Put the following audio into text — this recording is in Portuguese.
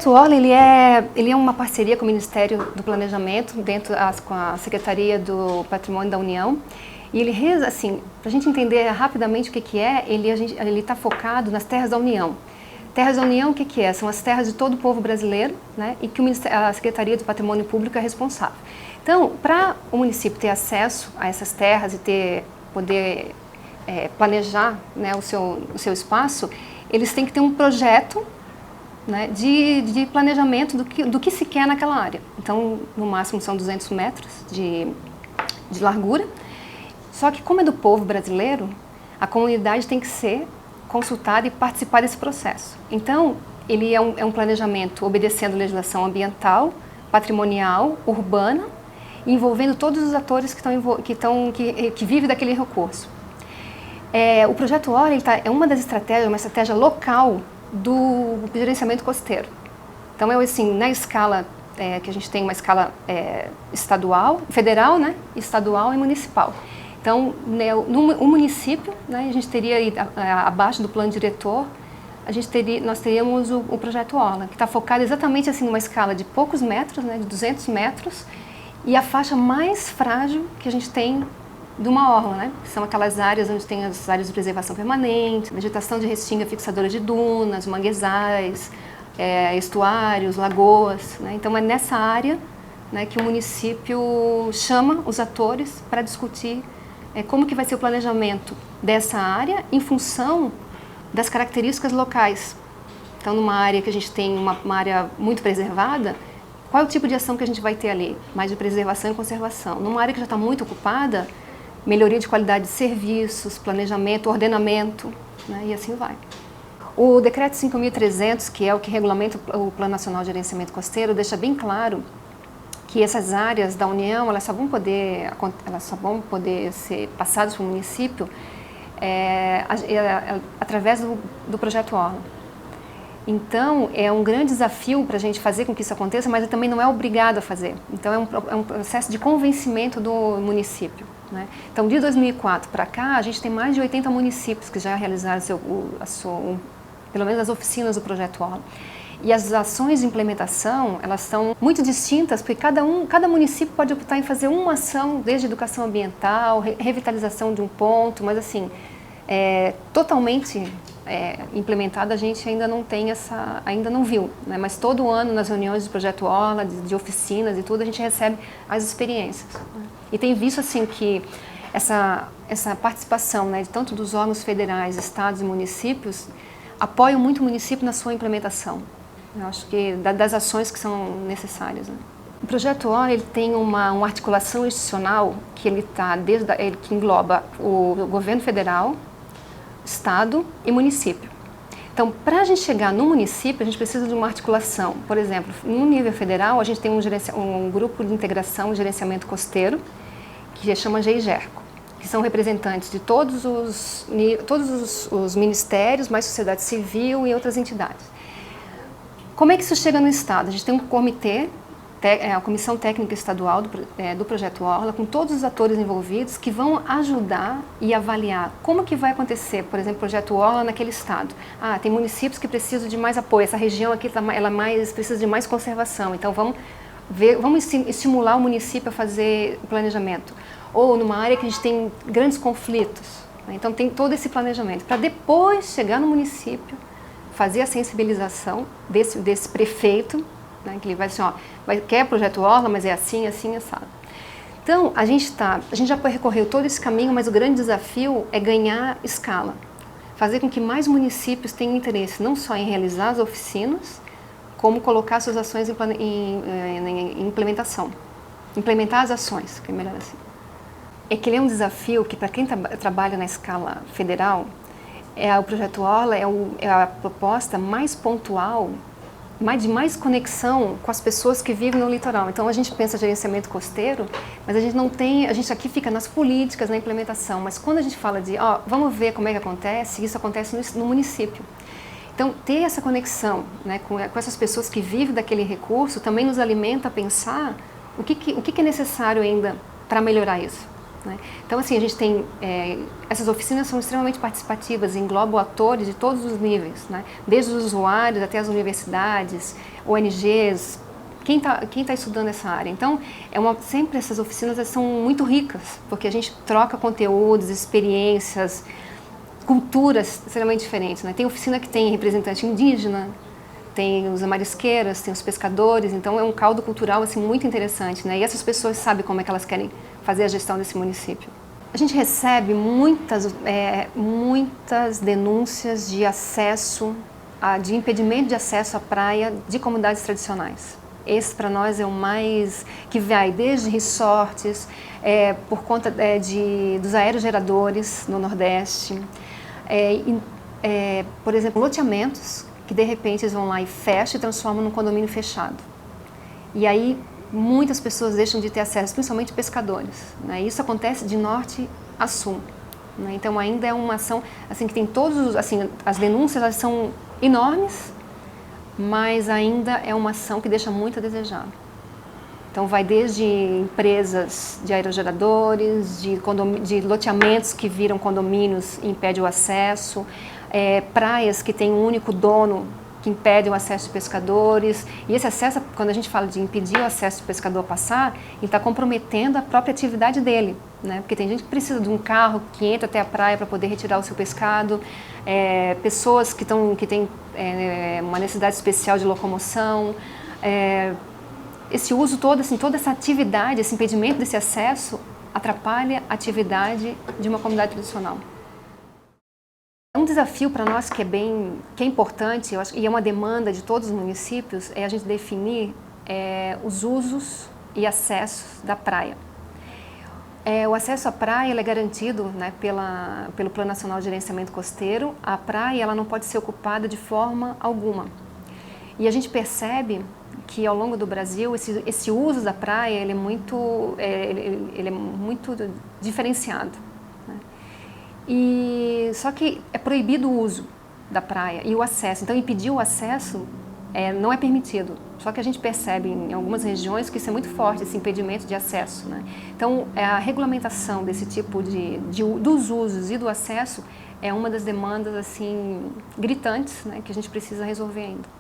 projeto Orla, ele é uma parceria com o Ministério do Planejamento, com a Secretaria do Patrimônio da União. E ele, assim, para a gente entender rapidamente o que é, ele está focado nas terras da União. Terras da União, o que é? São as terras de todo o povo brasileiro, né, e que a Secretaria do Patrimônio Público é responsável. Então, para o município ter acesso a essas terras e poder planejar, né, o seu espaço, eles têm que ter um projeto, né, de planejamento do que se quer naquela área. Então, no máximo são 200 metros de largura. Só que como é do povo brasileiro, a comunidade tem que ser consultada e participar desse processo. Então, ele é um planejamento obedecendo legislação ambiental, patrimonial, urbana, envolvendo todos os atores que vivem daquele recurso. O projeto Orla é uma estratégia local do gerenciamento costeiro. Então, assim, na escala que a gente tem uma escala estadual, federal, né, estadual e municipal. Então, no município, né, a gente teria aí, abaixo do plano diretor, nós teríamos o projeto Orla, que está focado exatamente assim numa escala de poucos metros, né, de 200 metros, e a faixa mais frágil que a gente tem de uma orla, né, que são aquelas áreas onde tem as áreas de preservação permanente, vegetação de restinga fixadora de dunas, manguezais, estuários, lagoas, né. Então é nessa área, né, que o município chama os atores para discutir como que vai ser o planejamento dessa área em função das características locais. Então, numa área que a gente tem uma área muito preservada, qual é o tipo de ação que a gente vai ter ali? Mais de preservação e conservação. Numa área que já está muito ocupada, melhoria de qualidade de serviços, planejamento, ordenamento, né, e assim vai. O decreto 5.300, que é o que regulamenta o Plano Nacional de Gerenciamento Costeiro, deixa bem claro que essas áreas da União, elas só vão poder ser passadas para o município através do projeto Orla. Então, é um grande desafio para a gente fazer com que isso aconteça, mas também não é obrigado a fazer. Então, é um processo de convencimento do município, né? Então, de 2004 para cá, a gente tem mais de 80 municípios que já realizaram pelo menos as oficinas do projeto Orla. E as ações de implementação, elas são muito distintas, porque cada município pode optar em fazer uma ação, desde educação ambiental, revitalização de um ponto, mas assim, totalmente implementada a gente ainda não tem ainda não viu, né? Mas todo ano nas reuniões do projeto Orla, de oficinas e tudo, a gente recebe as experiências, né? E tem visto assim que essa participação, né, tanto dos órgãos federais, estados e municípios, apoiam muito o município na sua implementação. Eu acho que das ações que são necessárias, né? O projeto Orla, ele tem uma articulação institucional que que engloba o governo federal, estado e município. Então, para a gente chegar no município, a gente precisa de uma articulação. Por exemplo, no nível federal, a gente tem um grupo de integração e gerenciamento costeiro, que se chama GEIGERCO, que são representantes de todos os ministérios, mais sociedade civil e outras entidades. Como é que isso chega no Estado? A gente tem um comitê, a Comissão Técnica Estadual do Projeto Orla, com todos os atores envolvidos que vão ajudar e avaliar como que vai acontecer, por exemplo, o Projeto Orla naquele Estado. Tem municípios que precisam de mais apoio, essa região aqui precisa de mais conservação, então vamos estimular o município a fazer o planejamento. Ou numa área que a gente tem grandes conflitos, né? Então tem todo esse planejamento, para depois chegar no município, fazer a sensibilização desse prefeito, né, que ele vai assim, quer projeto Orla, mas é assim, assim, assado. Então, a gente já percorreu todo esse caminho, mas o grande desafio é ganhar escala. Fazer com que mais municípios tenham interesse, não só em realizar as oficinas, como colocar suas ações em implementação. Implementar as ações, que é melhor assim. É que ele é um desafio que, para quem trabalha na escala federal, o projeto Orla é a proposta mais pontual, de mais conexão com as pessoas que vivem no litoral. Então a gente pensa gerenciamento costeiro, mas a gente aqui fica nas políticas, na implementação, mas quando a gente fala vamos ver como é que acontece, isso acontece no município. Então ter essa conexão, né, com essas pessoas que vivem daquele recurso também nos alimenta a pensar o que é necessário ainda para melhorar isso. né? Então, assim, a gente tem... essas oficinas são extremamente participativas, englobam atores de todos os níveis, né? Desde os usuários até as universidades, ONGs, quem tá estudando essa área. Então, sempre essas oficinas são muito ricas, porque a gente troca conteúdos, experiências, culturas extremamente diferentes, né? Tem oficina que tem representante indígena, tem os marisqueiras, tem os pescadores, então é um caldo cultural assim, muito interessante, né? E essas pessoas sabem como é que elas querem fazer a gestão desse município. A gente recebe muitas denúncias de acesso, de impedimento de acesso à praia de comunidades tradicionais. Esse para nós é o mais, que vai desde resorts, por conta dos aerogeradores no Nordeste, por exemplo, loteamentos, que de repente eles vão lá e fecham e transformam num condomínio fechado. E aí muitas pessoas deixam de ter acesso, principalmente pescadores, né? Isso acontece de norte a sul, né? Então ainda é uma ação assim, que tem todos, assim, as denúncias elas são enormes, mas ainda é uma ação que deixa muito a desejar. Então vai desde empresas de aerogeradores, de loteamentos que viram condomínios e impedem o acesso, praias que têm um único dono que impede o acesso de pescadores. E esse acesso, quando a gente fala de impedir o acesso do pescador a passar, ele está comprometendo a própria atividade dele, né? Porque tem gente que precisa de um carro que entra até a praia para poder retirar o seu pescado, pessoas que têm uma necessidade especial de locomoção. Esse uso todo, assim, toda essa atividade, esse impedimento desse acesso atrapalha a atividade de uma comunidade tradicional. Um desafio para nós que é importante, eu acho, e é uma demanda de todos os municípios, é a gente definir os usos e acessos da praia. O acesso à praia ele é garantido, né, pelo Plano Nacional de Gerenciamento Costeiro. A praia ela não pode ser ocupada de forma alguma. E a gente percebe que ao longo do Brasil esse uso da praia ele é muito diferenciado, né? Só que é proibido o uso da praia e o acesso. Então impedir o acesso não é permitido. Só que a gente percebe em algumas regiões que isso é muito forte, esse impedimento de acesso, né? Então a regulamentação desse tipo dos usos e do acesso é uma das demandas assim gritantes, né, que a gente precisa resolver ainda.